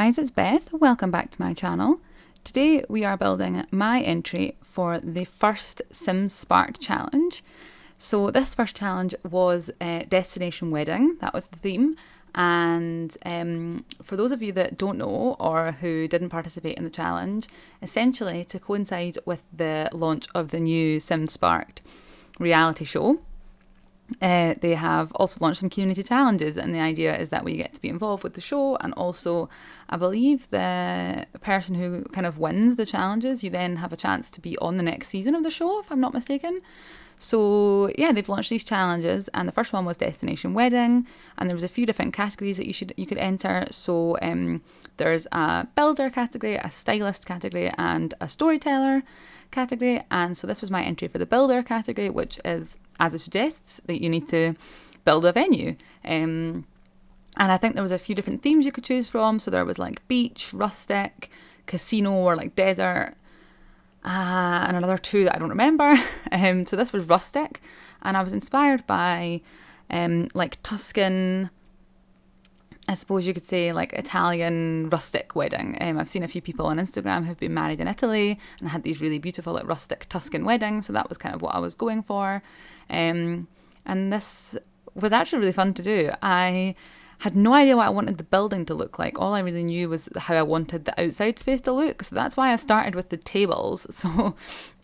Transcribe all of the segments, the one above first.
guys, it's Beth. Welcome back to my channel. Today we are building my entry for the first Sims Sparked challenge. So this first challenge was a destination wedding, that was the theme. And for those of you that don't know or who didn't participate in the challenge, essentially to coincide with the launch of the new Sims Sparked reality show, they have also launched some community challenges, and the idea is that we get to be involved with the show, and also I believe the person who kind of wins the challenges, you then have a chance to be on the next season of the show, if I'm not mistaken. So yeah, they've launched these challenges, and the first one was destination wedding, and there was a few different categories that you could enter. So there's a builder category, a stylist category, and a storyteller category. And so this was my entry for the builder category, which is, as it suggests, that you need to build a venue. And I think there was a few different themes you could choose from. So there was like beach, rustic, casino, or like desert, and another two that I don't remember. So this was rustic, and I was inspired by like Tuscan, I suppose you could say, like Italian rustic wedding. I've seen a few people on Instagram who've been married in Italy and had these really beautiful like rustic Tuscan weddings, so that was kind of what I was going for. And this was actually really fun to do. I had no idea what I wanted the building to look like. All I really knew was how I wanted the outside space to look. So that's why I started with the tables. So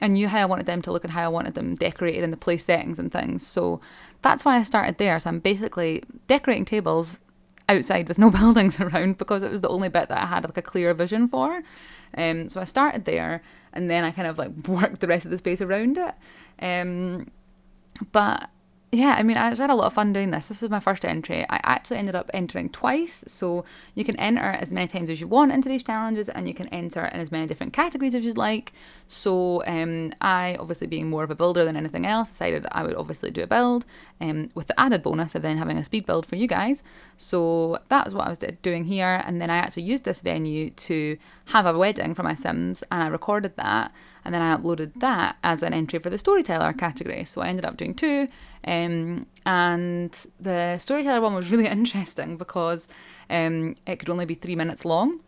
I knew how I wanted them to look and how I wanted them decorated in the place settings and things. So that's why I started there. So I'm basically decorating tables outside with no buildings around, because it was the only bit that I had like a clear vision for. So I started there, and then I kind of like worked the rest of the space around it. But yeah, I mean, I just had a lot of fun doing this. This is my first entry. I actually ended up entering twice. So you can enter as many times as you want into these challenges, and you can enter in as many different categories as you'd like. So I, obviously being more of a builder than anything else, decided I would obviously do a build, with the added bonus of then having a speed build for you guys. So that was what I was doing here. And then I actually used this venue to have a wedding for my Sims, and I recorded that. And then I uploaded that as an entry for the storyteller category. So I ended up doing two. And the storyteller one was really interesting because it could only be 3 minutes long.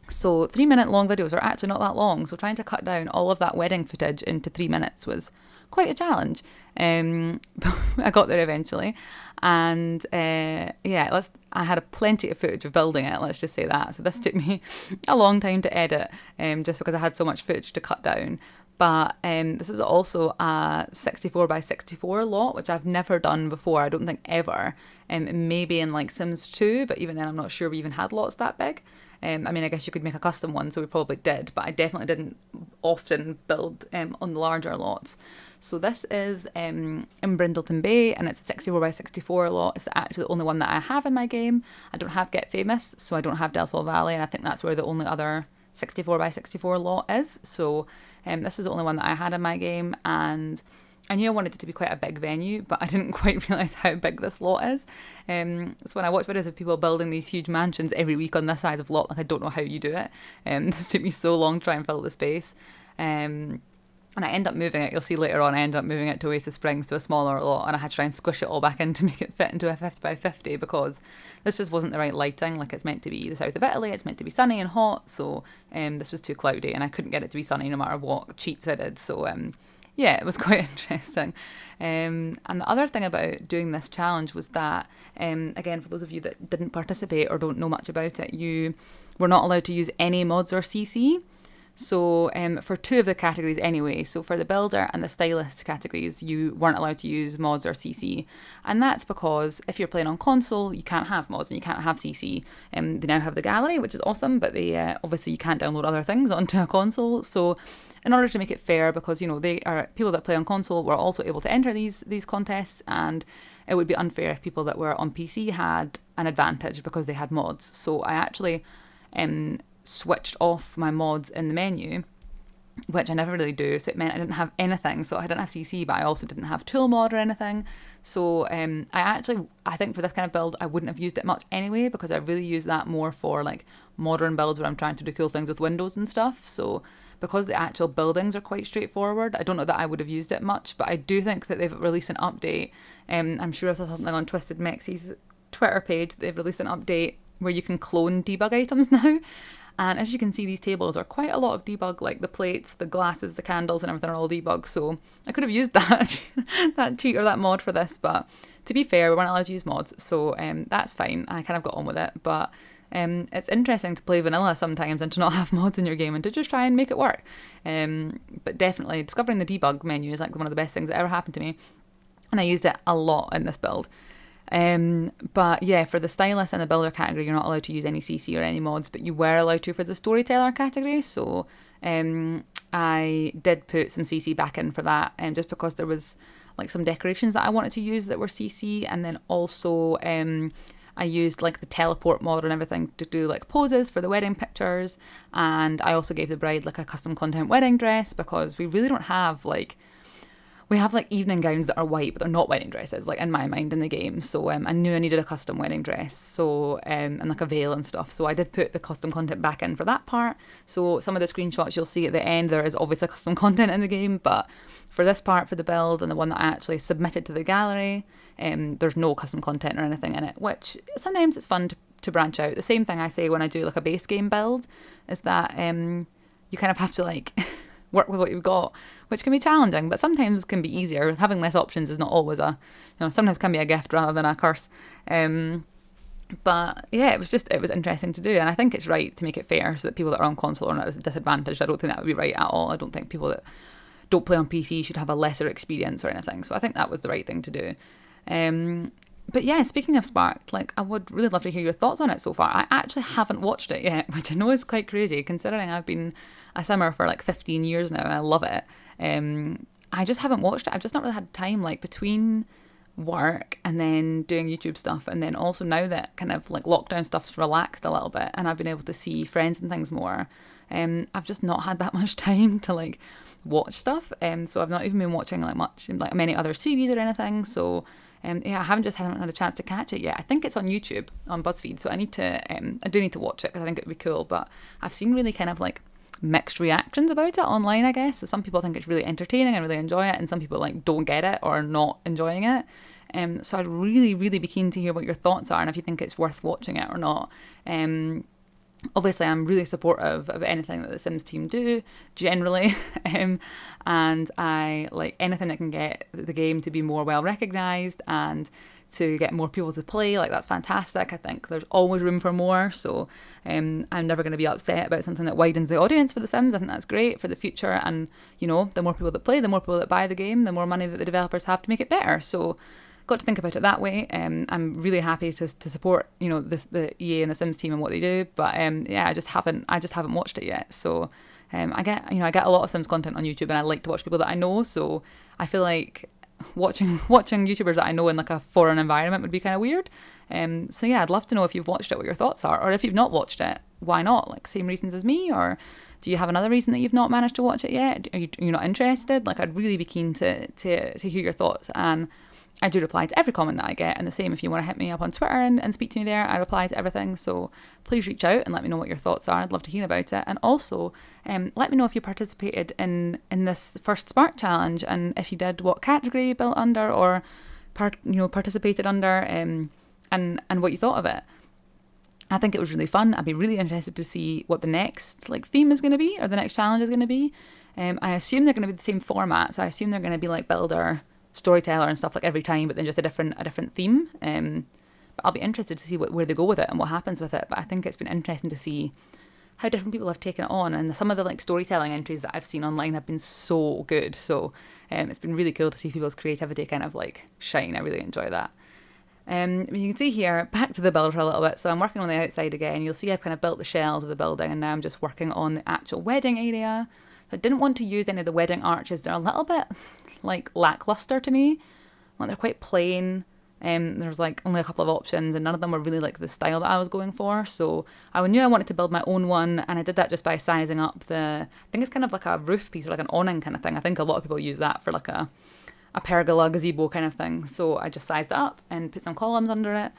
So 3 minute long videos are actually not that long. So trying to cut down all of that wedding footage into 3 minutes was quite a challenge. But I got there eventually. And yeah, I had plenty of footage of building it, let's just say that. So this took me a long time to edit, just because I had so much footage to cut down. But this is also a 64 by 64 lot, which I've never done before. I don't think ever. Maybe in like Sims 2, but even then I'm not sure we even had lots that big. I mean, I guess you could make a custom one, so we probably did, but I definitely didn't often build on the larger lots. So this is in Brindleton Bay, and it's a 64 by 64 lot. It's actually the only one that I have in my game. I don't have Get Famous, so I don't have Del Sol Valley, and I think that's where the only other 64 by 64 lot is. So this was the only one that I had in my game, and I knew I wanted it to be quite a big venue, but I didn't quite realise how big this lot is. So when I watch videos of people building these huge mansions every week on this size of lot, like, I don't know how you do it. This took me so long to try and fill the space. And I end up moving it, you'll see later on, I end up moving it to Oasis Springs to a smaller lot, and I had to try and squish it all back in to make it fit into a 50 by 50, because this just wasn't the right lighting. Like, it's meant to be the south of Italy, it's meant to be sunny and hot, so this was too cloudy, and I couldn't get it to be sunny no matter what cheats I did. So yeah, it was quite interesting. And the other thing about doing this challenge was that, again, for those of you that didn't participate or don't know much about it, you were not allowed to use any mods or CC. So for two of the categories anyway, so for the builder and the stylist categories, you weren't allowed to use mods or CC. And that's because if you're playing on console, you can't have mods and you can't have CC. They now have the gallery, which is awesome, but they obviously you can't download other things onto a console. So in order to make it fair, because, you know, they are people that play on console were also able to enter these contests, and it would be unfair if people that were on PC had an advantage because they had mods. So I actually switched off my mods in the menu, which I never really do, so it meant I didn't have anything. So I didn't have CC, but I also didn't have tool mod or anything. So I think for this kind of build I wouldn't have used it much anyway, because I really use that more for like modern builds where I'm trying to do cool things with windows and stuff. So because the actual buildings are quite straightforward, I don't know that I would have used it much, but I do think that they've released an update. I'm sure I saw something on Twisted Mexie's Twitter page. They've released an update where you can clone debug items now. And as you can see, these tables are quite a lot of debug, like the plates, the glasses, the candles and everything are all debug. So I could have used that, that cheat or that mod for this, but to be fair, we weren't allowed to use mods. So that's fine. I kind of got on with it. But it's interesting to play vanilla sometimes and to not have mods in your game and to just try and make it work. But definitely discovering the debug menu is like one of the best things that ever happened to me. And I used it a lot in this build. But yeah, for the stylist and the builder category, you're not allowed to use any CC or any mods, but you were allowed to for the storyteller category. So I did put some CC back in for that, just because there was like some decorations that I wanted to use that were CC, and then also I used like the teleport mod and everything to do like poses for the wedding pictures, and I also gave the bride like a custom content wedding dress because we really don't have like. We have like evening gowns that are white, but they're not wedding dresses, like in my mind in the game. So I knew I needed a custom wedding dress, so and like a veil and stuff. So I did put the custom content back in for that part. So some of the screenshots you'll see at the end, there is obviously custom content in the game, but for this part, for the build and the one that I actually submitted to the gallery, there's no custom content or anything in it, which sometimes it's fun to branch out. The same thing I say when I do like a base game build is that you kind of have to like work with what you've got, which can be challenging, but sometimes can be easier. Having less options is not always sometimes can be a gift rather than a curse. But yeah, it was interesting to do, and I think it's right to make it fair so that people that are on console are not disadvantaged. I don't think that would be right at all. I don't think people that don't play on PC should have a lesser experience or anything. So I think that was the right thing to do. But yeah, speaking of Sparked, like I would really love to hear your thoughts on it so far. I actually haven't watched it yet, which I know is quite crazy considering I've been a simmer for like 15 years now and I love it. I just haven't watched it. I've just not really had time, like between work and then doing YouTube stuff, and then also now that kind of like lockdown stuff's relaxed a little bit and I've been able to see friends and things more, I've just not had that much time to like watch stuff. So I've not even been watching like many other series or anything. So yeah, I haven't had a chance to catch it yet. I think it's on YouTube, on BuzzFeed, so I do need to watch it because I think it would be cool. But I've seen really kind of like mixed reactions about it online, I guess. So some people think it's really entertaining and really enjoy it, and some people like don't get it or are not enjoying it. So I'd really, really be keen to hear what your thoughts are and if you think it's worth watching it or not. Obviously, I'm really supportive of anything that the Sims team do, generally, and I like anything that can get the game to be more well recognised and to get more people to play. Like, that's fantastic. I think there's always room for more, so I'm never going to be upset about something that widens the audience for the Sims. I think that's great for the future, and you know, the more people that play, the more people that buy the game, the more money that the developers have to make it better. So got to think about it that way. I'm really happy to support, you know, the EA and the Sims team and what they do, but yeah, I just haven't watched it yet. So I get a lot of Sims content on YouTube, and I like to watch people that I know, so I feel like watching YouTubers that I know in like a foreign environment would be kind of weird. So yeah, I'd love to know if you've watched it, what your thoughts are, or if you've not watched it, why not? Like, same reasons as me, or do you have another reason that you've not managed to watch it yet? Are you not interested? Like, I'd really be keen to hear your thoughts, and I do reply to every comment that I get, and the same if you want to hit me up on Twitter and speak to me there. I reply to everything, so please reach out and let me know what your thoughts are. I'd love to hear about it. And also let me know if you participated in this first Spark challenge, and if you did, what category you built under or participated under, and what you thought of it. I think it was really fun. I'd be really interested to see what the next like theme is going to be, or the next challenge is going to be. I assume they're going to be the same format, so I assume they're going to be like builder, storyteller and stuff like every time, but then just a different theme. But I'll be interested to see where they go with it and what happens with it. But I think it's been interesting to see how different people have taken it on, and some of the like storytelling entries that I've seen online have been so good. So it's been really cool to see people's creativity kind of like shine. I really enjoy that. You can see here, back to the build for a little bit. So I'm working on the outside again. You'll see I've kind of built the shells of the building, and now I'm just working on the actual wedding area. I didn't want to use any of the wedding arches. They're a little bit like lackluster to me. Like, they're quite plain. There's like only a couple of options, and none of them were really like the style that I was going for. So I knew I wanted to build my own one, and I did that just by sizing up I think it's kind of like a roof piece or like an awning kind of thing. I think a lot of people use that for like a pergola gazebo kind of thing. So I just sized it up and put some columns under it.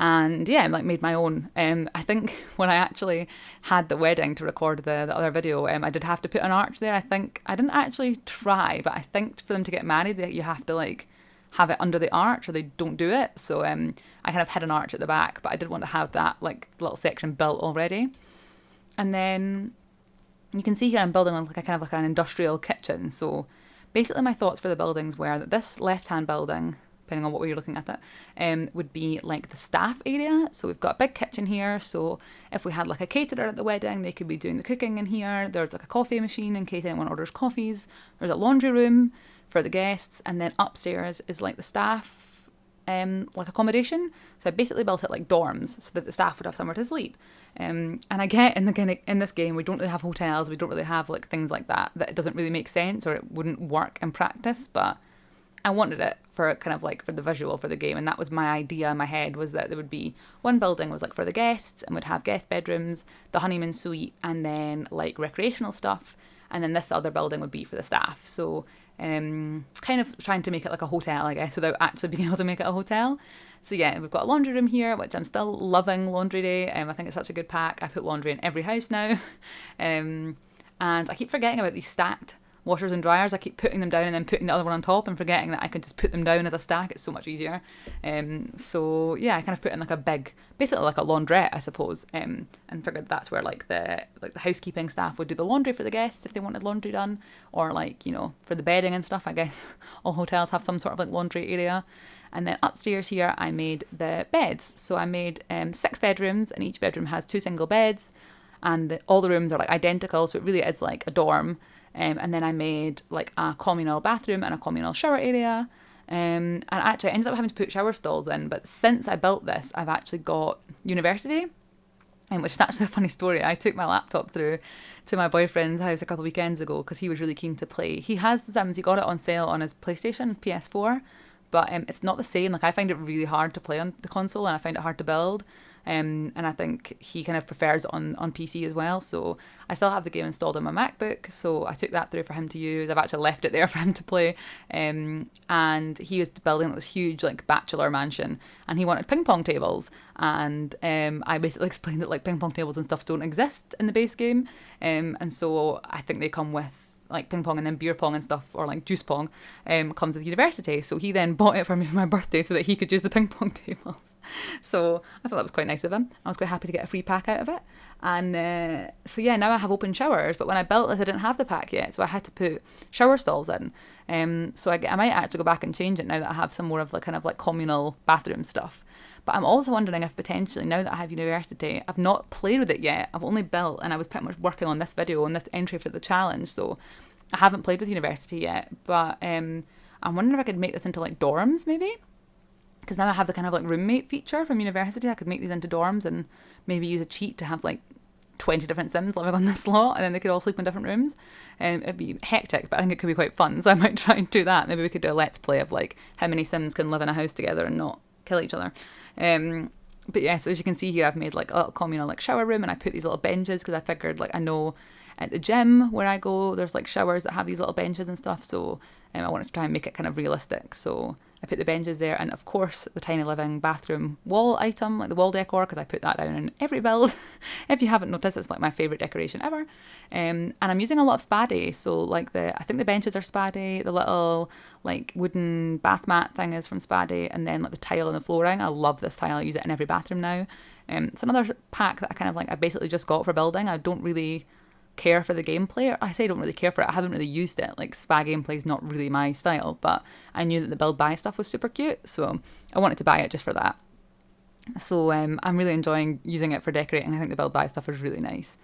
And yeah, like made my own. I think when I actually had the wedding to record the other video, I did have to put an arch there. I think I didn't actually try, but I think for them to get married, you have to like have it under the arch or they don't do it. So I kind of had an arch at the back, but I did want to have that like little section built already. And then you can see here I'm building on like a kind of like an industrial kitchen. So basically my thoughts for the buildings were that this left-hand building, depending on what way you're looking at it, would be like the staff area. So we've got a big kitchen here. So if we had like a caterer at the wedding, they could be doing the cooking in here. There's like a coffee machine in case anyone orders coffees. There's a laundry room for the guests. And then upstairs is like the staff like accommodation. So I basically built it like dorms so that the staff would have somewhere to sleep. And I get in this game, we don't really have hotels. We don't really have like things like that it doesn't really make sense or it wouldn't work in practice. But I wanted it for kind of like for the visual for the game. And that was my idea in my head, was that there would be one building was like for the guests and would have guest bedrooms, the honeymoon suite, and then like recreational stuff. And then this other building would be for the staff. So kind of trying to make it like a hotel, I guess, without actually being able to make it a hotel. So yeah, we've got a laundry room here, which I'm still loving Laundry Day. I think it's such a good pack. I put laundry in every house now. And I keep forgetting about these stacked washers and dryers. I keep putting them down and then putting the other one on top and forgetting that I could just put them down as a stack. It's so much easier. So yeah, I kind of put in like a big, basically like a laundrette, I suppose, and figured that's where like the housekeeping staff would do the laundry for the guests if they wanted laundry done, or like, you know, for the bedding and stuff. I guess all hotels have some sort of like laundry area. And then upstairs here, I made the beds. So I made 6 bedrooms, and each bedroom has 2 single beds, and all the rooms are like identical. So it really is like a dorm. And then I made like a communal bathroom and a communal shower area. And actually I ended up having to put shower stalls in, but since I built this, I've actually got university, which is actually a funny story. I took my laptop through to my boyfriend's house a couple of weekends ago because he was really keen to play. He has the Sims, he got it on sale on his PlayStation, PS4, but it's not the same. Like I find it really hard to play on the console and I find it hard to build. And I think he kind of prefers it on PC as well. So I still have the game installed on my MacBook. So I took that through for him to use. I've actually left it there for him to play. And he was building this huge like bachelor mansion and he wanted ping pong tables. And I basically explained that like ping pong tables and stuff don't exist in the base game. And so I think they come with like ping pong, and then beer pong and stuff, or like juice pong, comes with university. So he then bought it for me for my birthday so that he could use the ping pong tables. So I thought that was quite nice of him. I was quite happy to get a free pack out of it. And so yeah, now I have open showers, but when I built this I didn't have the pack yet, so I had to put shower stalls in. So I might actually go back and change it now that I have some more of like kind of like communal bathroom stuff. But I'm also wondering if potentially, now that I have university, I've not played with it yet. I've only built, and I was pretty much working on this video, on this entry for the challenge. So I haven't played with university yet. But I'm wondering if I could make this into like dorms maybe. Because now I have the kind of like roommate feature from university. I could make these into dorms and maybe use a cheat to have like 20 different Sims living on this lot, and then they could all sleep in different rooms. It'd be hectic, but I think it could be quite fun. So I might try and do that. Maybe we could do a let's play of like how many Sims can live in a house together and not kill each other. But yeah, so as you can see here, I've made like a little communal like shower room, and I put these little benches because I figured, like, I know at the gym where I go, there's like showers that have these little benches and stuff. So I wanted to try and make it kind of realistic. So I put the benches there, and of course the tiny living bathroom wall item, like the wall decor, because I put that down in every build. If you haven't noticed, it's like my favourite decoration ever. And I'm using a lot of spade. So like I think the benches are spade, the little like wooden bath mat thing is from spade, and then like the tile and the flooring. I love this tile. I use it in every bathroom now. It's another pack that I basically just got for building. I don't really care for the gameplay. I say I don't really care for it. I haven't really used it. Like spa gameplay is not really my style, but I knew that the build buy stuff was super cute, so I wanted to buy it just for that. So I'm really enjoying using it for decorating. I think the build buy stuff is really nice.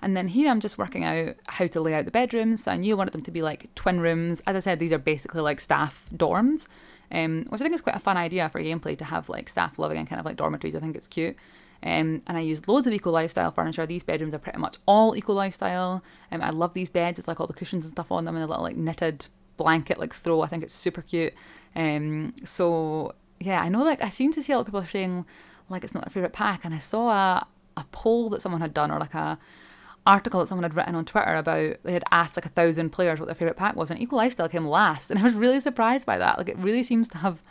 And then here I'm just working out how to lay out the bedrooms. So I knew I wanted them to be like twin rooms. As I said, these are basically like staff dorms, which I think is quite a fun idea for gameplay, to have like staff living in kind of like dormitories. I think it's cute. And I used loads of eco lifestyle furniture. These bedrooms are pretty much all eco lifestyle. I love these beds with like all the cushions and stuff on them, and a little like knitted blanket like throw. I think it's super cute. So yeah, I know like I seem to see a lot of people saying like it's not their favourite pack, and I saw a poll that someone had done, or like a article that someone had written on Twitter about, they had asked like 1,000 players what their favourite pack was, and eco lifestyle came last, and I was really surprised by that. Like it really seems to have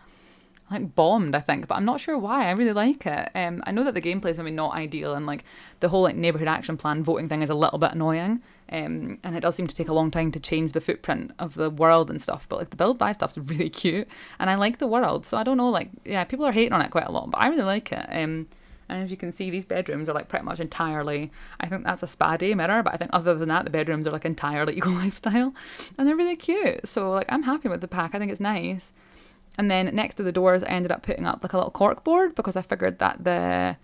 like bombed, I think, but I'm not sure why. I really like it. I know that the gameplay is maybe not ideal, and like the whole like neighborhood action plan voting thing is a little bit annoying. And it does seem to take a long time to change the footprint of the world and stuff. But like the build buy stuff's really cute, and I like the world. So I don't know, like yeah, people are hating on it quite a lot, but I really like it. And as you can see, these bedrooms are like pretty much entirely, I think that's a spa day mirror, but I think other than that, the bedrooms are like entirely eco lifestyle, and they're really cute. So like I'm happy with the pack. I think it's nice. And then next to the doors, I ended up putting up like a little cork board because I figured that the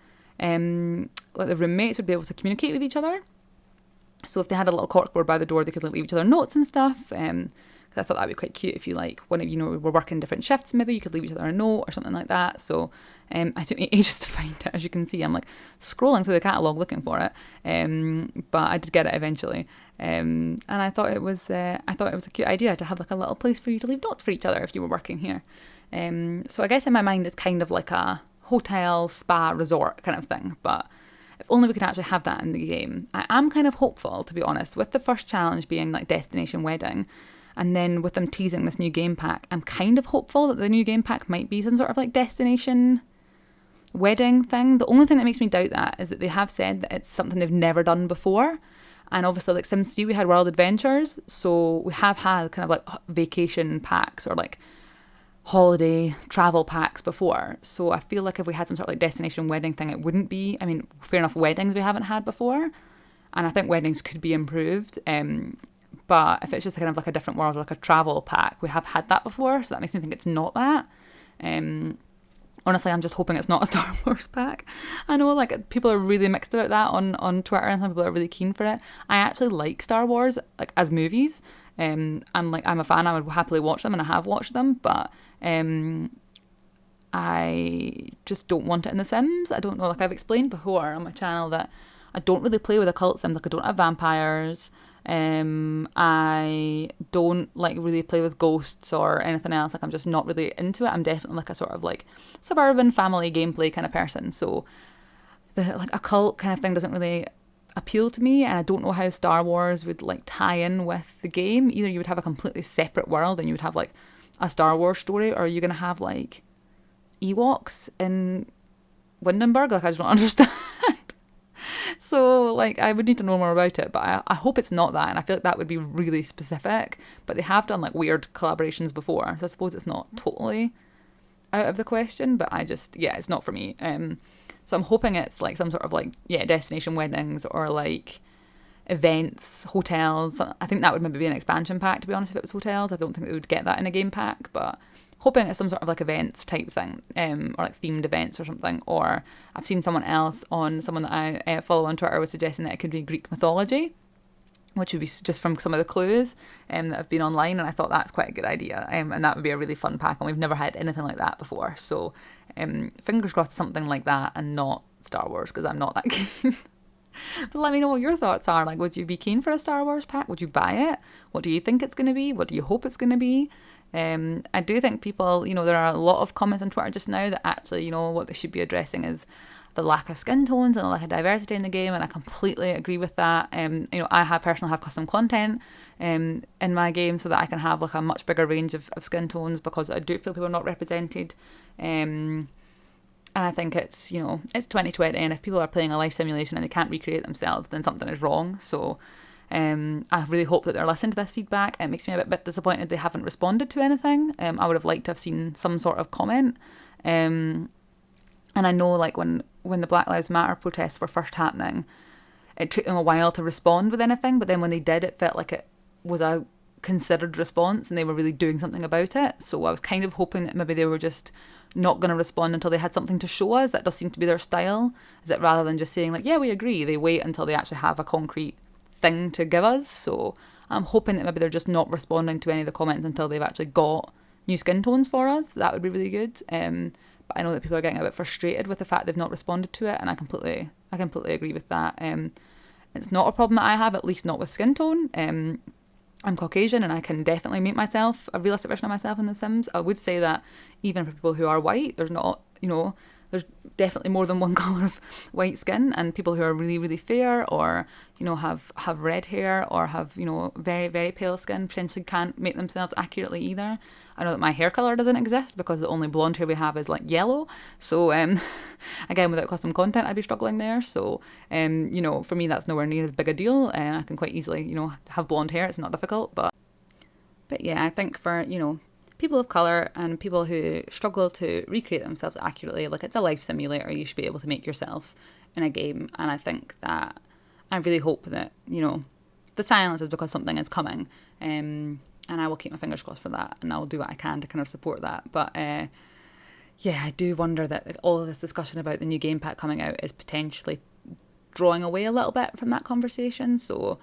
roommates would be able to communicate with each other. So if they had a little cork board by the door, they could like leave each other notes and stuff. Because I thought that'd be quite cute if you like, when you know were working different shifts, maybe you could leave each other a note or something like that. So I took me ages to find it. As you can see, I'm like scrolling through the catalogue looking for it. But I did get it eventually. And I thought it was a cute idea to have like a little place for you to leave notes for each other if you were working here. So I guess in my mind it's kind of like a hotel, spa, resort kind of thing. But if only we could actually have that in the game. I am kind of hopeful, to be honest, with the first challenge being like destination wedding. And then with them teasing this new game pack, I'm kind of hopeful that the new game pack might be some sort of like destination wedding thing. The only thing that makes me doubt that is that they have said that it's something they've never done before. And obviously, like Sims 3, we had World Adventures. So we have had kind of like vacation packs or like holiday travel packs before. So I feel like if we had some sort of like destination wedding thing, it wouldn't be, I mean, fair enough, weddings we haven't had before. And I think weddings could be improved. But if it's just kind of like a different world, or like a travel pack, we have had that before. So that makes me think it's not that. Honestly, I'm just hoping it's not a Star Wars pack. I know like people are really mixed about that on Twitter, and some people are really keen for it. I actually like Star Wars like as movies. I'm a fan. I would happily watch them, and I have watched them, but I just don't want it in The Sims. I don't know, like I've explained before on my channel that I don't really play with occult sims. Like I don't have vampires. I don't like really play with ghosts or anything else. Like I'm just not really into it. I'm definitely like a sort of like suburban family gameplay kind of person. So the like occult kind of thing doesn't really appeal to me, and I don't know how Star Wars would like tie in with the game. Either you would have a completely separate world and you would have like a Star Wars story, or are you going to have like Ewoks in Windenburg? Like I just don't understand. So like I would need to know more about it, but I hope it's not that, and I feel like that would be really specific. But they have done like weird collaborations before, so I suppose it's not totally out of the question, but it's not for me. So I'm hoping it's like some sort of like destination weddings or like events, hotels. I think that would maybe be an expansion pack, to be honest. If it was hotels, I don't think they would get that in a game pack, but hoping it's some sort of like events type thing, or like themed events or something. Or I've seen someone that I follow on Twitter was suggesting that it could be Greek mythology, which would be just from some of the clues that have been online, and I thought that's quite a good idea, and that would be a really fun pack, and we've never had anything like that before. So fingers crossed something like that and not Star Wars, because I'm not that keen. But let me know what your thoughts are. Like, would you be keen for a Star Wars pack? Would you buy it? What do you think it's going to be? What do you hope it's going to be? I do think people, there are a lot of comments on Twitter just now that actually, what they should be addressing is the lack of skin tones and the lack of diversity in the game, and I completely agree with that. I personally have custom content in my game so that I can have like a much bigger range of skin tones, because I do feel people are not represented. And I think it's 2020, and if people are playing a life simulation and they can't recreate themselves, then something is wrong. So I really hope that they're listening to this feedback. It makes me a bit disappointed they haven't responded to anything. I would have liked to have seen some sort of comment. And I know like when the Black Lives Matter protests were first happening, it took them a while to respond with anything, but then when they did, it felt like it was a considered response and they were really doing something about it. So I was kind of hoping that maybe they were just not going to respond until they had something to show us. That does seem to be their style, is that rather than just saying like, yeah, we agree, they wait until they actually have a concrete thing to give us. So I'm hoping that maybe they're just not responding to any of the comments until they've actually got new skin tones for us. That would be really good. But I know that people are getting a bit frustrated with the fact they've not responded to it, and I completely agree with that. It's not a problem that I have, at least not with skin tone. I'm Caucasian, and I can definitely make myself a realistic version of myself in The Sims. I would say that even for people who are white, there's not, there's definitely more than one colour of white skin, and people who are really, really fair, or, you know, have red hair, or have, you know, very, very pale skin, potentially can't make themselves accurately either. I know that my hair colour doesn't exist because the only blonde hair we have is like yellow. So again, without custom content, I'd be struggling there. So you know, for me, that's nowhere near as big a deal. I can quite easily, you know, have blonde hair. It's not difficult. But yeah, I think for, you know, people of colour and people who struggle to recreate themselves accurately, like, it's a life simulator you should be able to make yourself in a game. And I think that, I really hope that, you know, the silence is because something is coming. And I will keep my fingers crossed for that, and I'll do what I can to kind of support that. But yeah, I do wonder that, like, all of this discussion about the new game pack coming out is potentially drawing away a little bit from that conversation. So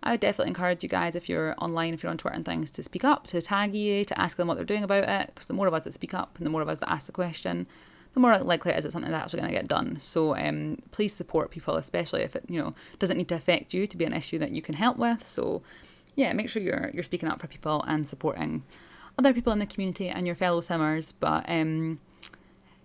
I would definitely encourage you guys, if you're online, if you're on Twitter and things, to speak up, to tag EA, to ask them what they're doing about it, because the more of us that speak up and the more of us that ask the question, the more likely it is that something's actually going to get done. So please support people, especially if it, you know, doesn't need to affect you to be an issue that you can help with. So yeah, make sure you're speaking up for people and supporting other people in the community and your fellow simmers. But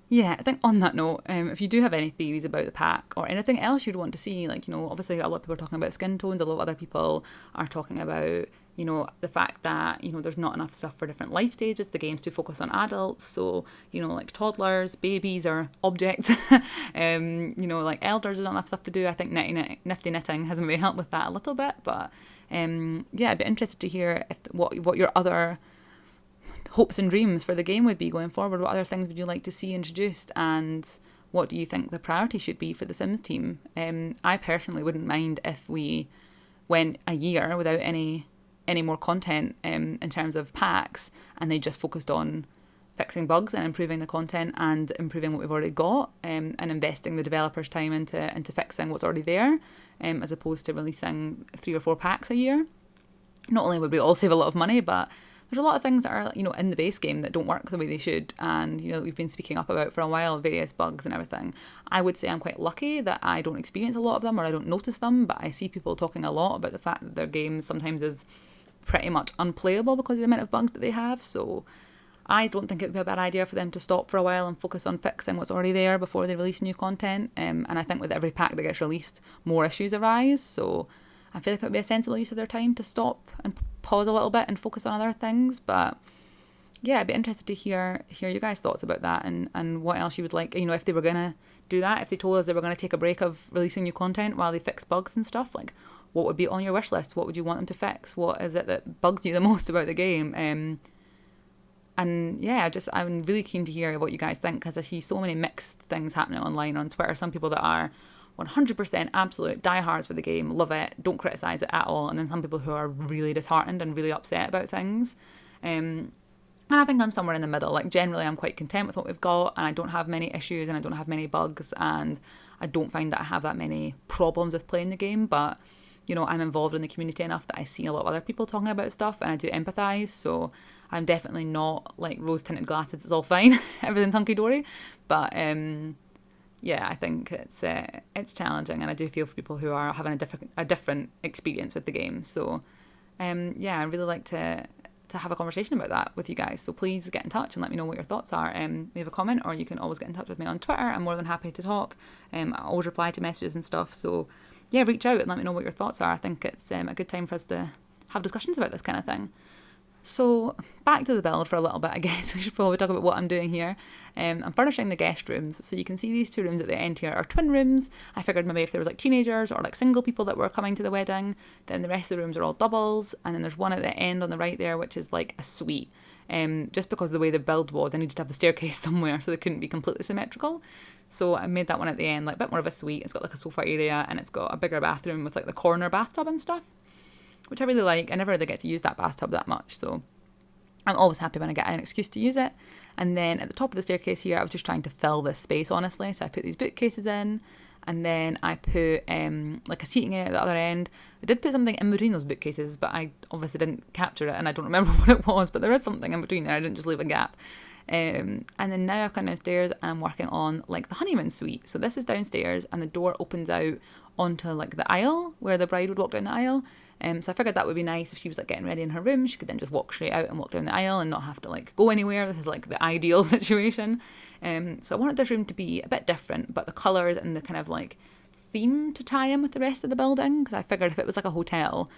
yeah, I think on that note, if you do have any theories about the pack or anything else you'd want to see, like, you know, obviously a lot of people are talking about skin tones, a lot of other people are talking about, you know, the fact that, you know, there's not enough stuff for different life stages. The game's too focused on adults, so, you know, like toddlers, babies are objects. You know, like elders, there's not enough stuff to do. I think nifty knitting has maybe helped with that a little bit, but yeah, I'd be interested to hear what your other hopes and dreams for the game would be going forward. What other things would you like to see introduced, and what do you think the priority should be for the Sims team? I personally wouldn't mind if we went a year without any more content in terms of packs, and they just focused on fixing bugs and improving the content and improving what we've already got, and investing the developers' time into fixing what's already there, as opposed to releasing 3 or 4 packs a year. Not only would we all save a lot of money, but there's a lot of things that are, you know, in the base game that don't work the way they should, and, you know, we've been speaking up about for a while, various bugs and everything. I would say I'm quite lucky that I don't experience a lot of them, or I don't notice them, but I see people talking a lot about the fact that their game sometimes is pretty much unplayable because of the amount of bugs that they have. So I don't think it would be a bad idea for them to stop for a while and focus on fixing what's already there before they release new content. And I think with every pack that gets released, more issues arise. So I feel like it would be a sensible use of their time to stop and pause a little bit and focus on other things. But yeah, I'd be interested to hear you guys' thoughts about that, and what else you would like, you know, if they were going to do that, if they told us they were going to take a break of releasing new content while they fix bugs and stuff, like, what would be on your wish list? What would you want them to fix? What is it that bugs you the most about the game? And yeah, I'm really keen to hear what you guys think, because I see so many mixed things happening online on Twitter. Some people that are 100% absolute diehards for the game, love it, don't criticise it at all, and then some people who are really disheartened and really upset about things. And I think I'm somewhere in the middle. Like, generally I'm quite content with what we've got, and I don't have many issues, and I don't have many bugs, and I don't find that I have that many problems with playing the game. But, you know, I'm involved in the community enough that I see a lot of other people talking about stuff, and I do empathise, so I'm definitely not like rose-tinted glasses, it's all fine, everything's hunky-dory. But yeah, I think it's challenging, and I do feel for people who are having a different experience with the game. So yeah, I'd really like to have a conversation about that with you guys. So please get in touch and let me know what your thoughts are. Leave a comment, or you can always get in touch with me on Twitter. I'm more than happy to talk. I always reply to messages and stuff. So yeah, reach out and let me know what your thoughts are. I think it's a good time for us to have discussions about this kind of thing. So back to the build for a little bit, I guess. We should probably talk about what I'm doing here. I'm furnishing the guest rooms. So you can see these 2 rooms at the end here are twin rooms. I figured maybe if there was like teenagers or like single people that were coming to the wedding, then the rest of the rooms are all doubles. And then there's one at the end on the right there, which is like a suite. Just because of the way the build was, I needed to have the staircase somewhere, so they couldn't be completely symmetrical. So I made that one at the end, like a bit more of a suite. It's got like a sofa area, and it's got a bigger bathroom with like the corner bathtub and stuff, which I really like. I never really get to use that bathtub that much, so I'm always happy when I get an excuse to use it. And then at the top of the staircase here, I was just trying to fill this space, honestly. So I put these bookcases in, and then I put like a seating area at the other end. I did put something in between those bookcases, but I obviously didn't capture it, and I don't remember what it was, but there is something in between there. I didn't just leave a gap. And then now I've come downstairs and I'm working on like the honeymoon suite. So this is downstairs, and the door opens out onto like the aisle where the bride would walk down the aisle. So I figured that would be nice if she was like getting ready in her room. She could then just walk straight out and walk down the aisle and not have to like go anywhere. This is like the ideal situation. So I wanted this room to be a bit different, but the colours and the kind of like theme to tie in with the rest of the building, because I figured if it was like a hotel,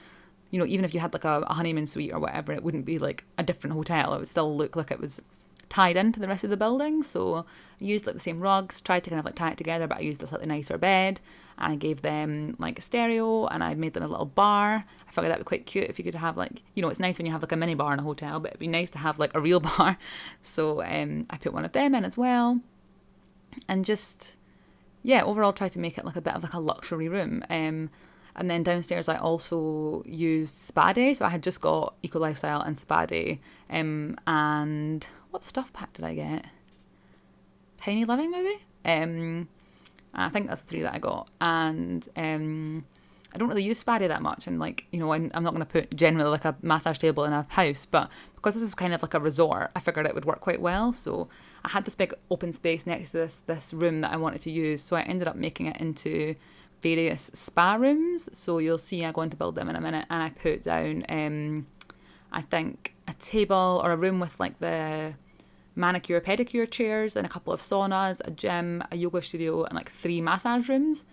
you know, even if you had like a honeymoon suite or whatever, it wouldn't be like a different hotel. It would still look like it was tied into the rest of the building. So I used like the same rugs, tried to kind of like tie it together, but I used a slightly nicer bed, and I gave them like a stereo, and I made them a little bar. I figured that would be quite cute if you could have like, you know, it's nice when you have like a mini bar in a hotel, but it'd be nice to have like a real bar. So I put one of them in as well, and just, yeah, overall tried to make it like a bit of like a luxury room. And then downstairs I also used spa day. So I had just got Eco Lifestyle and spa day. And what stuff pack did I get? Tiny Living maybe? I think that's the 3 that I got. And I don't really use spa day that much. And like, you know, I'm not going to put generally like a massage table in a house. But because this is kind of like a resort, I figured it would work quite well. So I had this big open space next to this room that I wanted to use. So I ended up making it into various spa rooms. So you'll see I go on to build them in a minute, and I put down I think a table or a room with like the manicure pedicure chairs, and a couple of saunas, a gym, a yoga studio, and like 3 massage rooms.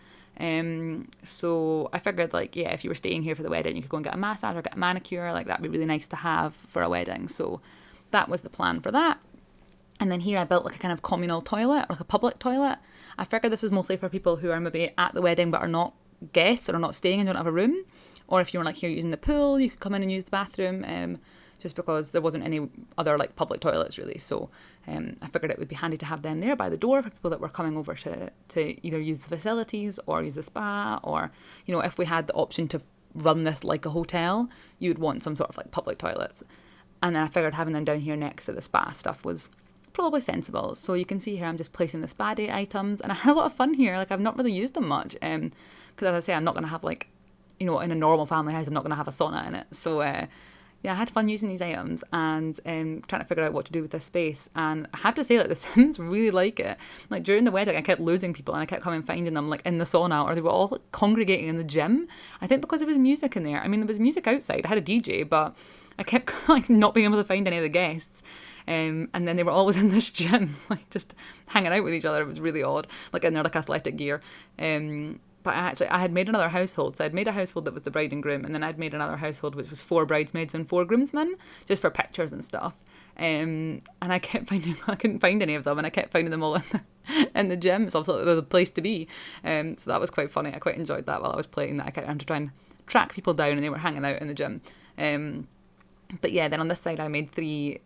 So I figured like, yeah, if you were staying here for the wedding, you could go and get a massage or get a manicure. Like that'd be really nice to have for a wedding. So that was the plan for that. And then here I built like a kind of communal toilet, or like a public toilet. I figured this was mostly for people who are maybe at the wedding but are not guests or are not staying and don't have a room. Or if you were like here using the pool, you could come in and use the bathroom, just because there wasn't any other like public toilets really. So I figured it would be handy to have them there by the door for people that were coming over to either use the facilities or use the spa, or, you know, if we had the option to run this like a hotel, you would want some sort of like public toilets. And then I figured having them down here next to the spa stuff was probably sensible. So you can see here I'm just placing the spa day items, and I had a lot of fun here. Like I've not really used them much, because as I say, I'm not going to have like, you know, in a normal family house, I'm not going to have a sauna in it. So yeah, I had fun using these items and trying to figure out what to do with this space. And I have to say, like, the Sims really like it. Like during the wedding, I kept losing people, and I kept coming finding them like in the sauna, or they were all like, congregating in the gym. I think because there was music in there. I mean, there was music outside. I had a DJ, but I kept like not being able to find any of the guests. And then they were always in this gym, like just hanging out with each other. It was really odd, like in their like athletic gear. But I had made another household. So I'd made a household that was the bride and groom, and then I'd made another household which was 4 bridesmaids and 4 groomsmen, just for pictures and stuff. And I couldn't find any of them, and I kept finding them all in the gym. It's also the place to be. So that was quite funny. I quite enjoyed that while I was playing that. I kept having to try and track people down, and they were hanging out in the gym. But yeah, then on this side I made 3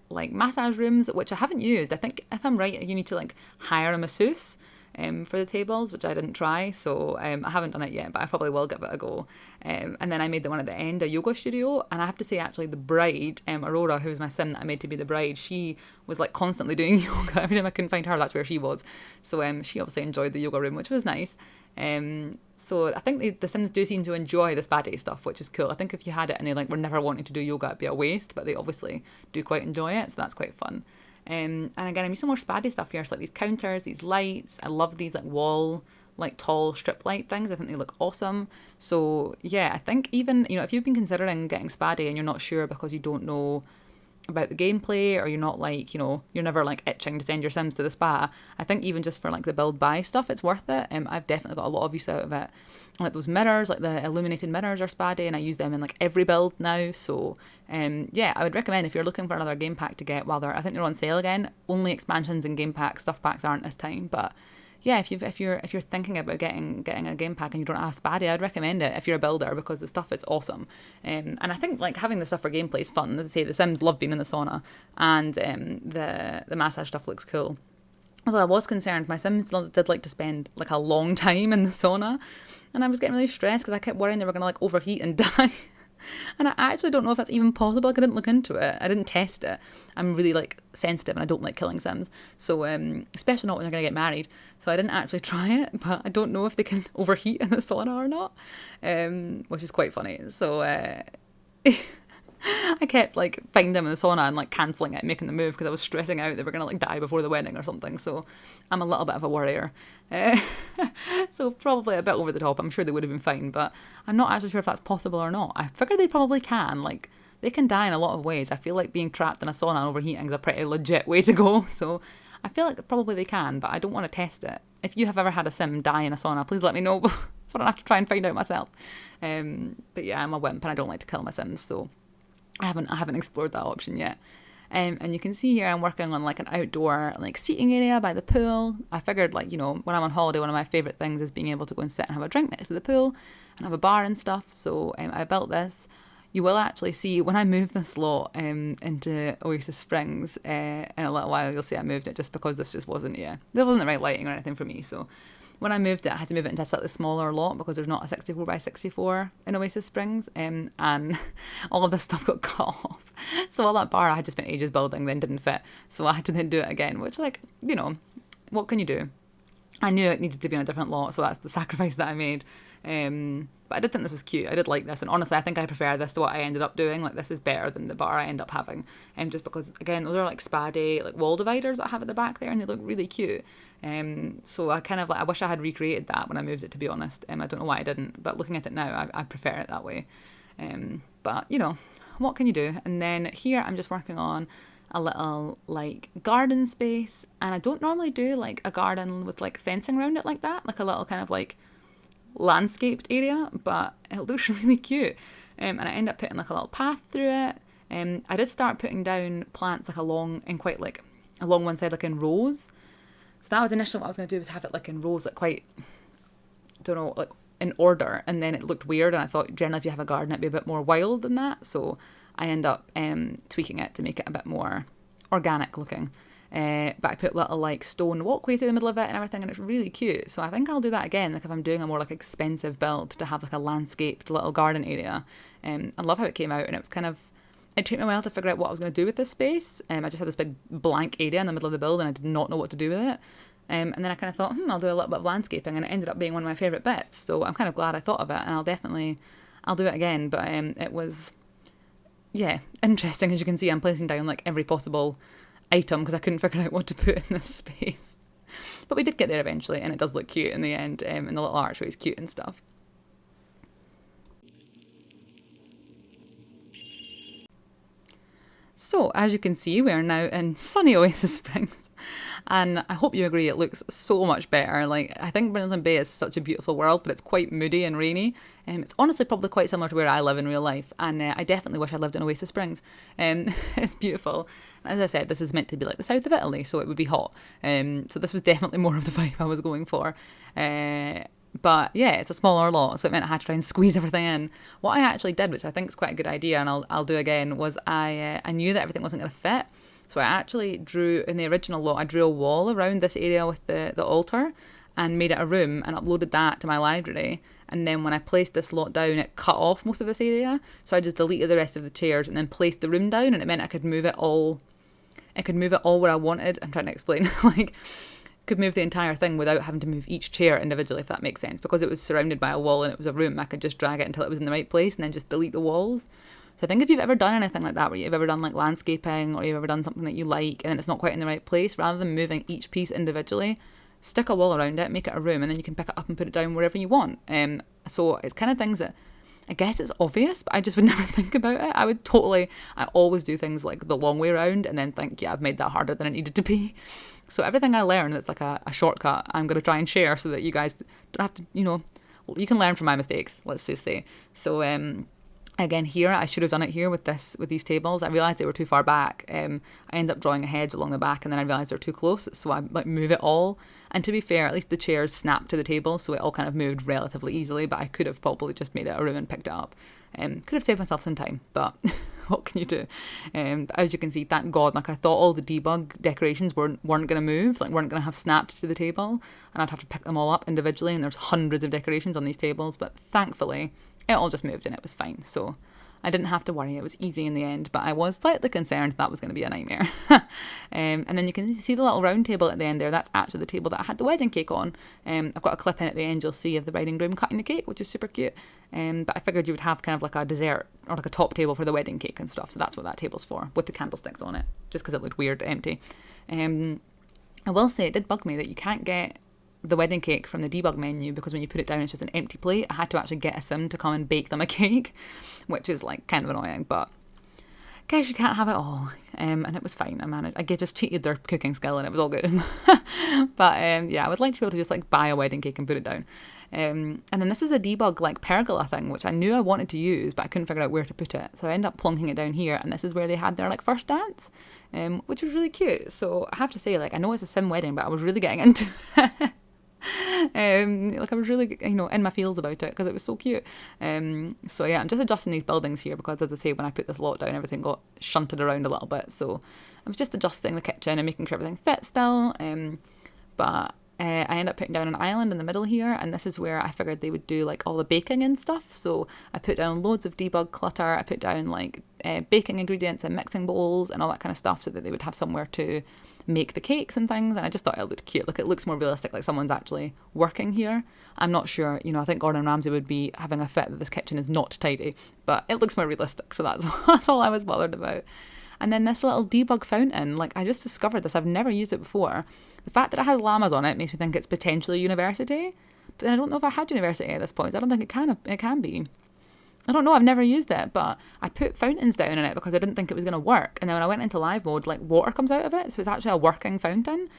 like massage rooms, which I haven't used. I think if I'm right, you need to like hire a masseuse for the tables, which I didn't try. So I haven't done it yet, but I probably will give it a go. And then I made the one at the end, a yoga studio. And I have to say, actually, the bride, Aurora, who was my sim that I made to be the bride, she was like constantly doing yoga. Every time I couldn't find her, that's where she was. So she obviously enjoyed the yoga room, which was nice. So I think the Sims do seem to enjoy the spa day stuff, which is cool. I think if you had it and they like were never wanting to do yoga, it'd be a waste, but they obviously do quite enjoy it, so that's quite fun. And again, I'm using some more spa day stuff here, so like these counters, these lights. I love these like wall, like tall strip light things. I think they look awesome. So yeah, I think even, you know, if you've been considering getting spa day and you're not sure because you don't know about the gameplay, or you're not like, you know, you're never like itching to send your Sims to the spa, I think even just for like the build buy stuff, it's worth it. I've definitely got a lot of use out of it. Like those mirrors, like the illuminated mirrors are spa day, and I use them in like every build now. So yeah, I would recommend if you're looking for another game pack to get while I think they're on sale again. Only expansions and game packs, stuff packs aren't this time, but yeah, if you're thinking about getting a game pack and you don't have spa day, I'd recommend it if you're a builder, because the stuff is awesome. And I think like having the stuff for gameplay is fun. As I say, the Sims love being in the sauna, and the massage stuff looks cool. Although I was concerned, my Sims did like to spend like a long time in the sauna, and I was getting really stressed because I kept worrying they were gonna like overheat and die. And I actually don't know if that's even possible. Like, I didn't look into it. I didn't test it. I'm really like sensitive, and I don't like killing Sims. So especially not when they're going to get married. So I didn't actually try it, but I don't know if they can overheat in the sauna or not, which is quite funny. So I kept like finding them in the sauna and like cancelling it, making the move because I was stressing out they were gonna like die before the wedding or something. So I'm a little bit of a worrier. Uh, so probably a bit over the top. I'm sure they would have been fine, but I'm not actually sure if that's possible or not. I figure they probably can. Like they can die in a lot of ways. I feel like being trapped in a sauna and overheating is a pretty legit way to go. So I feel like probably they can, but I don't want to test it. If you have ever had a sim die in a sauna, please let me know so I don't have to try and find out myself. But yeah, I'm a wimp and I don't like to kill my sims, so I haven't explored that option yet. And you can see here I'm working on like an outdoor like seating area by the pool. I figured like, you know, when I'm on holiday, one of my favourite things is being able to go and sit and have a drink next to the pool and have a bar and stuff. So I built this. You will actually see when I move this lot into Oasis Springs in a little while, you'll see I moved it just because this just wasn't, there wasn't the right lighting or anything for me. So when I moved it, I had to move it into a slightly smaller lot because there's not a 64 by 64 in Oasis Springs, and all of this stuff got cut off. So all that bar I had just spent ages building then didn't fit. So I had to then do it again, which, like, you know, what can you do? I knew it needed to be in a different lot, so that's the sacrifice that I made. But I did think this was cute. I did like this, and honestly I think I prefer this to what I ended up doing. Like, this is better than the bar I end up having, just because, again, those are like spady like wall dividers that I have at the back there, and they look really cute. So I kind of like, I wish I had recreated that when I moved it, to be honest. I don't know why I didn't, but looking at it now, I prefer it that way. But you know, what can you do? And then here I'm just working on a little like garden space, and I don't normally do like a garden with like fencing around it like that, like a little kind of like landscaped area, but it looks really cute. And I end up putting like a little path through it. I did start putting down plants like along one side, like in rows. So that was initially what I was going to do, was have it like in rows, like quite, don't know, like in order. And then it looked weird, and I thought generally if you have a garden it'd be a bit more wild than that. So I end up tweaking it to make it a bit more organic looking. But I put little like stone walkway through the middle of it and everything, and it's really cute. So I think I'll do that again, like if I'm doing a more like expensive build, to have like a landscaped little garden area. I love how it came out, and it took me a while to figure out what I was going to do with this space. I just had this big blank area in the middle of the build, and I did not know what to do with it. And then I kind of thought, I'll do a little bit of landscaping, and it ended up being one of my favourite bits. So I'm kind of glad I thought of it, and I'll do it again. But it was, interesting. As you can see, I'm placing down like every possible item because I couldn't figure out what to put in this space. But we did get there eventually, and it does look cute in the end, and the little archway is cute and stuff. So, as you can see, we are now in sunny Oasis Springs, and I hope you agree it looks so much better. Like, I think Brindleton Bay is such a beautiful world, but it's quite moody and rainy. It's honestly probably quite similar to where I live in real life, and I definitely wish I lived in Oasis Springs. It's beautiful. As I said, this is meant to be like the south of Italy, so it would be hot. So this was definitely more of the vibe I was going for. But yeah, it's a smaller lot, so it meant I had to try and squeeze everything in. What I actually did, which I think is quite a good idea, and I'll do again, was I knew that everything wasn't going to fit. So I actually drew, in the original lot, I drew a wall around this area with the altar and made it a room and uploaded that to my library. And then when I placed this lot down, it cut off most of this area. So I just deleted the rest of the chairs and then placed the room down, and it meant I could move it all where I wanted. I'm trying to explain. Like, could move the entire thing without having to move each chair individually, if that makes sense. Because it was surrounded by a wall and it was a room, I could just drag it until it was in the right place and then just delete the walls. So I think if you've ever done anything like that, where you've ever done like landscaping, or you've ever done something that you like and it's not quite in the right place, rather than moving each piece individually, stick a wall around it, make it a room, and then you can pick it up and put it down wherever you want. So it's kind of things that, I guess it's obvious, but I just would never think about it. I always do things like the long way around and then think, I've made that harder than it needed to be. So everything I learn that's like a shortcut, I'm going to try and share so that you guys don't have to, you can learn from my mistakes, let's just say. So again, here, I should have done it here with these tables. I realised they were too far back. I ended up drawing a hedge along the back, and then I realised they're too close, so I like move it all. And to be fair, at least the chairs snapped to the table, so it all kind of moved relatively easily, but I could have probably just made it a room and picked it up. Could have saved myself some time, but what can you do? As you can see, thank God, like I thought all the debug decorations weren't going to move, like weren't going to have snapped to the table, and I'd have to pick them all up individually, and there's hundreds of decorations on these tables, but thankfully it all just moved and it was fine. So I didn't have to worry. It was easy in the end, but I was slightly concerned that was going to be a nightmare. And then you can see the little round table at the end there. That's actually the table that I had the wedding cake on. I've got a clip in at the end you'll see of the bride and groom cutting the cake, which is super cute. But I figured you would have kind of like a dessert or like a top table for the wedding cake and stuff. So that's what that table's for, with the candlesticks on it, just because it looked weird empty. I will say it did bug me that you can't get the wedding cake from the debug menu, because when you put it down it's just an empty plate. I had to actually get a sim to come and bake them a cake, which is like kind of annoying, but guess you can't have it all. And it was fine. I just cheated their cooking skill and it was all good. But yeah, I would like to be able to just like buy a wedding cake and put it down. And then this is a debug like pergola thing, which I knew I wanted to use, but I couldn't figure out where to put it. So I ended up plonking it down here, and this is where they had their like first dance, which was really cute. So I have to say, like, I know it's a sim wedding, but I was really getting into it. Like I was really, in my feels about it because it was so cute. So yeah, I'm just adjusting these buildings here because, as I say, when I put this lot down, everything got shunted around a little bit. So I was just adjusting the kitchen and making sure everything fits still. But I ended up putting down an island in the middle here, and this is where I figured they would do like all the baking and stuff. So I put down loads of debug clutter. I put down like baking ingredients and mixing bowls and all that kind of stuff so that they would have somewhere to make the cakes and things. And I just thought it looked cute. Like, it looks more realistic, like someone's actually working here. I'm not sure, I think Gordon Ramsay would be having a fit that this kitchen is not tidy, but it looks more realistic, so that's all I was bothered about. And then this little debug fountain, like, I just discovered this. I've never used it before. The fact that it has llamas on it makes me think it's potentially university, but then I don't know if I had university at this point. I don't think it can be. I don't know, I've never used it, but I put fountains down in it because I didn't think it was going to work. And then when I went into live mode, like, water comes out of it, so it's actually a working fountain.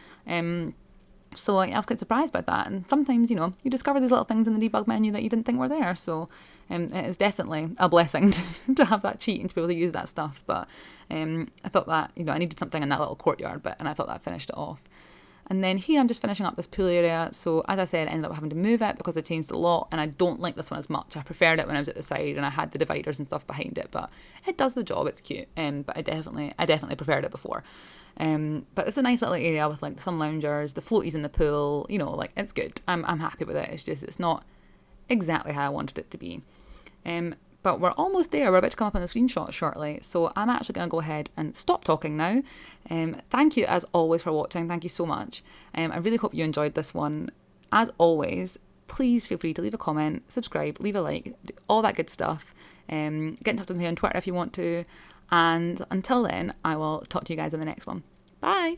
So I was quite surprised by that. And sometimes, you discover these little things in the debug menu that you didn't think were there. So it is definitely a blessing to have that cheat and to be able to use that stuff. But I thought that, I needed something in that little courtyard bit, and I thought that finished it off. And then here I'm just finishing up this pool area. So as I said, I ended up having to move it because I changed a lot, and I don't like this one as much. I preferred it when I was at the side and I had the dividers and stuff behind it, but it does the job. It's cute. But I definitely preferred it before. But it's a nice little area with like the sun loungers, the floaties in the pool, like, it's good. I'm happy with it. It's just, it's not exactly how I wanted it to be. But we're almost there. We're about to come up on the screenshot shortly. So I'm actually going to go ahead and stop talking now. Thank you as always for watching. Thank you so much. I really hope you enjoyed this one. As always, please feel free to leave a comment, subscribe, leave a like, all that good stuff. Get in touch with me on Twitter if you want to. And until then, I will talk to you guys in the next one. Bye.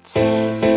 Take